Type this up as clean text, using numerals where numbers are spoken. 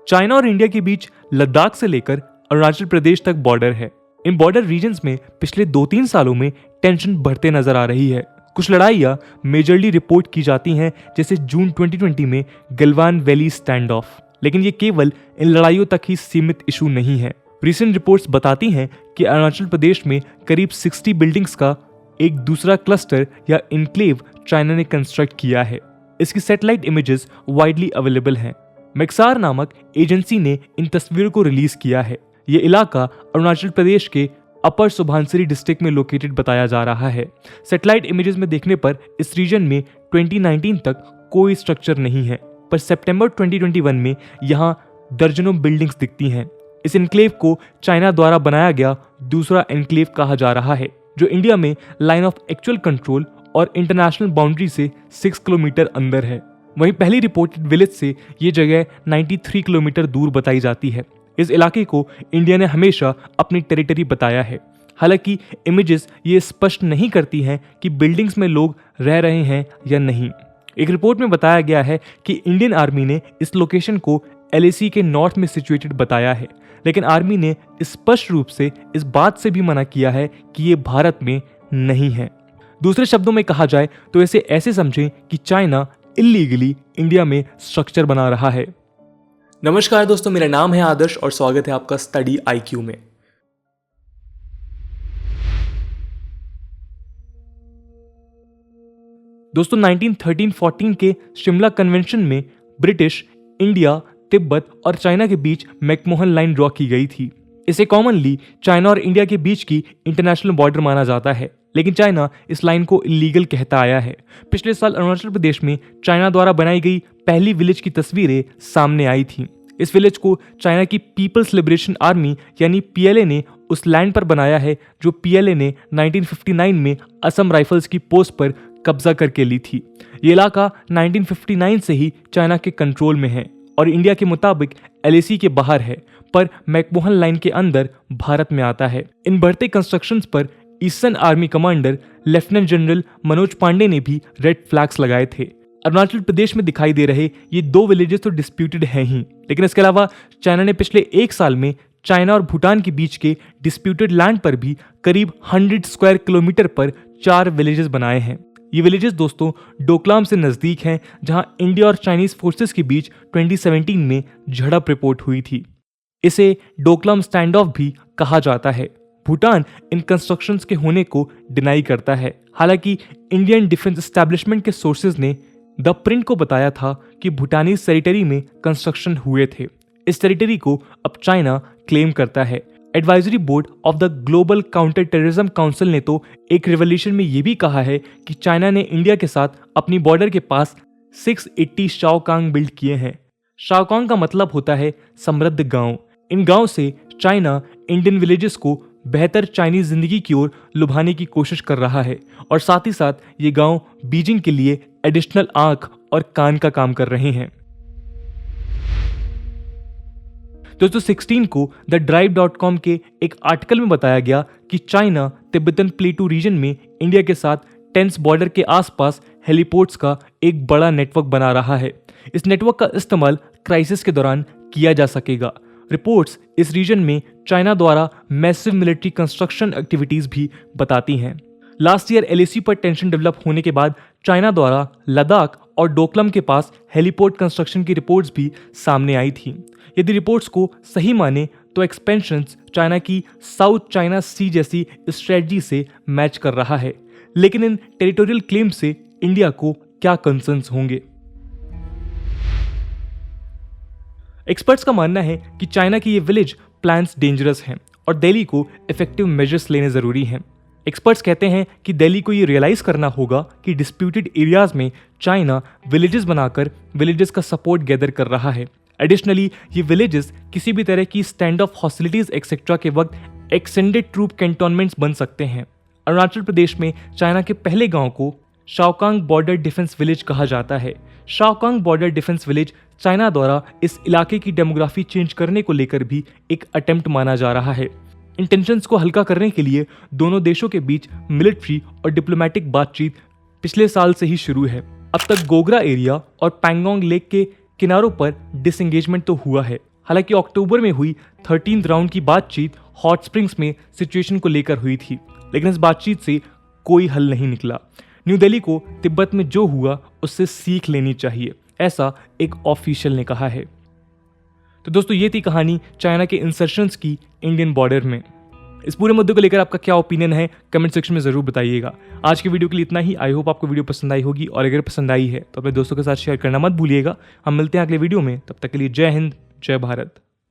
China और India के बीच लद्दाख से लेकर अरुणाचल प्रदेश तक बॉर्डर है। इन बॉर्डर रीजन्स में पिछले 2-3 सालों में टेंशन बढ़ते नजर आ रही है। कुछ लड़ाइयां मेजरली रिपोर्ट की जाती हैं, जैसे जून 2020 में गलवान वैली स्टैंड ऑफ, लेकिन ये केवल इन लड़ाइयों तक ही सीमित इशू नहीं है। रिसेंट रिपोर्ट्स बताती हैं कि अरुणाचल प्रदेश में करीब 60 बिल्डिंग्स का एक दूसरा क्लस्टर या इनक्लेव चाइना ने कंस्ट्रक्ट किया है। इसकी सैटेलाइट इमेजेस वाइडली अवेलेबल हैं। मैक्सार नामक एजेंसी ने इन तस्वीरों को रिलीज किया है। ये इलाका अरुणाचल प्रदेश के अपर सुबनसिरी डिस्ट्रिक्ट में लोकेटेड बताया जा रहा है। सैटेलाइट इमेजेस में देखने पर इस रीजन में 2019 तक कोई स्ट्रक्चर नहीं है, पर सितंबर 2021 में यहाँ दर्जनों बिल्डिंग्स दिखती हैं। इस एनक्लेव को चाइना द्वारा बनाया गया दूसरा एनक्लेव कहा जा रहा है, जो इंडिया में लाइन ऑफ एक्चुअल कंट्रोल और इंटरनेशनल बाउंड्री से 6 किलोमीटर अंदर है। वहीं पहली रिपोर्टेड विलेज से ये जगह 93 किलोमीटर दूर बताई जाती है। इस इलाके को इंडिया ने हमेशा अपनी टेरिटरी बताया है। हालांकि इमेजेस ये स्पष्ट नहीं करती हैं कि बिल्डिंग्स में लोग रह रहे हैं या नहीं। एक रिपोर्ट में बताया गया है कि इंडियन आर्मी ने इस लोकेशन को LAC के नॉर्थ में सिचुएटेड बताया है, लेकिन आर्मी ने स्पष्ट रूप से इस बात से भी मना किया है कि ये भारत में नहीं है। दूसरे शब्दों में कहा जाए तो इसे ऐसे समझें कि चाइना इल्लीगली इंडिया में स्ट्रक्चर बना रहा है। नमस्कार दोस्तों, मेरा नाम है आदर्श और स्वागत है आपका स्टडी IQ में। दोस्तों 1913-14 के शिमला कन्वेंशन में ब्रिटिश, इंडिया, तिब्बत और चाइना के बीच मैकमोहन लाइन ड्रॉ की गई थी। इसे कॉमनली चाइना और इंडिया के बीच की इंटरनेशनल बॉर्डर माना जाता है, लेकिन चाइना इस लाइन को इलीगल कहता आया है। पिछले साल अरुणाचल प्रदेश में चाइना द्वारा बनाई गई पहली विलेज की तस्वीरें सामने आई थी। इस विलेज को चाइना की पीपल्स लिबरेशन आर्मी यानी PLA ने उस लैंड पर बनाया है, जो PLA ने 1959 में असम राइफल्स की पोस्ट पर कब्जा करके ली थी। ये इलाका 1959 से ही चाइना के कंट्रोल में है और इंडिया के मुताबिक LAC के बाहर है, पर मैकमोहन लाइन के अंदर भारत में आता है। इन बढ़ते कंस्ट्रक्शंस पर eastern army commander lieutenant general Manoj Pandey ने भी रेड फ्लैग्स लगाए थे। अरुणाचल प्रदेश में दिखाई दे रहे ये 2 विलेजेस तो डिस्प्यूटेड हैं ही, लेकिन इसके अलावा चाइना ने पिछले 1 साल में चाइना और भूटान के बीच के डिस्प्यूटेड लैंड पर भी करीब 100 स्क्वायर किलोमीटर पर 4 विलेजेस बनाए हैं। ये विलेजेस दोस्तों डोकलाम से नजदीक हैं, जहां इंडिया और चाइनीज फोर्सेस के बीच 2017 में झड़प रिपोर्ट हुई थी। इसे डोकलाम स्टैंड ऑफ भी कहा जाता है। भूटान इन कंस्ट्रक्शंस के होने को डिनाई करता है। हालांकि इंडियन डिफेंस एस्टैब्लिशमेंट के सोर्सेज ने द प्रिंट को बताया था कि भूटानी टेरिटरी में कंस्ट्रक्शन हुए थे। इस टेरिटरी को अब चाइना क्लेम करता है। Advisory board of the global counter terrorism council ने तो एक रिवोल्यूशन में यह भी कहा है कि चाइना ने इंडिया के साथ अपनी बॉर्डर के पास 680 शाओकांग बिल्ड किए हैं। शाओकांग का मतलब होता है समृद्ध गांव। इन गांव से चाइना इंडियन विलेजेस को बेहतर चाइनीज जिंदगी की ओर लुभाने की कोशिश कर रहा है और साथ ही साथ ये गांव बीजिंग के लिए एडिशनल आंख और कान का काम कर रहे हैं। दोस्तों 16 को द drive.com के एक आर्टिकल में बताया गया कि चाइना तिब्बतन प्लेटू रीजन में इंडिया के साथ टेंस बॉर्डर के आसपास हेलीपोर्ट्स का एक बड़ा नेटवर्क बना रहा है। इस नेटवर्क का इस्तेमाल क्राइसिस के दौरान किया जा सकेगा। रिपोर्ट्स इस रीजन में चाइना द्वारा मैसिव मिलिट्री कंस्ट्रक्शन एक्टिविटीज भी बताती हैं। लास्ट ईयर LAC पर टेंशन डेवलप होने के बाद चाइना द्वारा लद्दाख और डोकलाम के पास हेलीपोर्ट कंस्ट्रक्शन की रिपोर्ट्स भी सामने आई थी। यदि रिपोर्ट्स को सही माने तो एक्सपेंशंस चाइना की साउथ चाइना सी जैसी स्ट्रेटजी से मैच कर रहा है, लेकिन इन टेरिटोरियल क्लेम से इंडिया को क्या कंसर्न्स होंगे? एक्सपर्ट्स का मानना है कि चाइना की ये विलेज प्लान्स डेंजरस हैं और दिल्ली को इफेक्टिव मेजर्स लेने जरूरी हैं। एक्सपर्ट्स कहते हैं कि दिल्ली को ये रियलाइज करना होगा कि डिस्प्यूटेड एरियाज में चाइना विलेजेस बनाकर विलेजेस का सपोर्ट गैदर कर रहा है। एडिशनली ये विलेजेस किसी भी तरह की स्टैंड ऑफ हॉस्टिलिटीज एक्सेट्रा के वक्त एक्सटेंडेड ट्रूप कैंटोनमेंट्स बन सकते हैं। अरुणाचल प्रदेश में चाइना के पहले गांव को शाओकांग बॉर्डर डिफेंस विलेज कहा जाता है। शाओकांग बॉर्डर डिफेंस विलेज चाइना द्वारा इस इलाके की डेमोग्राफी चेंज करने को लेकर भी एक अटेम्प्ट माना जा रहा है। इन टेंशंस को हल्का करने के लिए दोनों देशों के बीच मिलिट्री और डिप्लोमेटिक बातचीत पिछले साल से ही शुरू है। अब तक गोगरा एरिया और पैंगोंग लेक के किनारों पर डिसएंगेजमेंट तो हुआ है। हालांकि अक्टूबर में हुई 13th राउंड की बातचीत हॉट स्प्रिंग्स में सिचुएशन को लेकर हुई थी, लेकिन इस बातचीत से कोई हल नहीं निकला। न्यू दिल्ली को तिब्बत में जो हुआ उससे सीख लेनी चाहिए, ऐसा एक ऑफिशियल ने कहा है। तो दोस्तों ये थी कहानी चाइना के इंसर्शंस की इंडियन बॉर्डर में। इस पूरे मुद्दे को लेकर आपका क्या ओपिनियन है कमेंट सेक्शन में जरूर बताइएगा। आज की वीडियो के लिए इतना ही। आई होप आपको वीडियो पसंद आई होगी, और अगर पसंद आई है तो अपने दोस्तों के साथ शेयर करना मत भूलिएगा। हम मिलते हैं अगले वीडियो में, तब तक के लिए जय हिंद, जय भारत।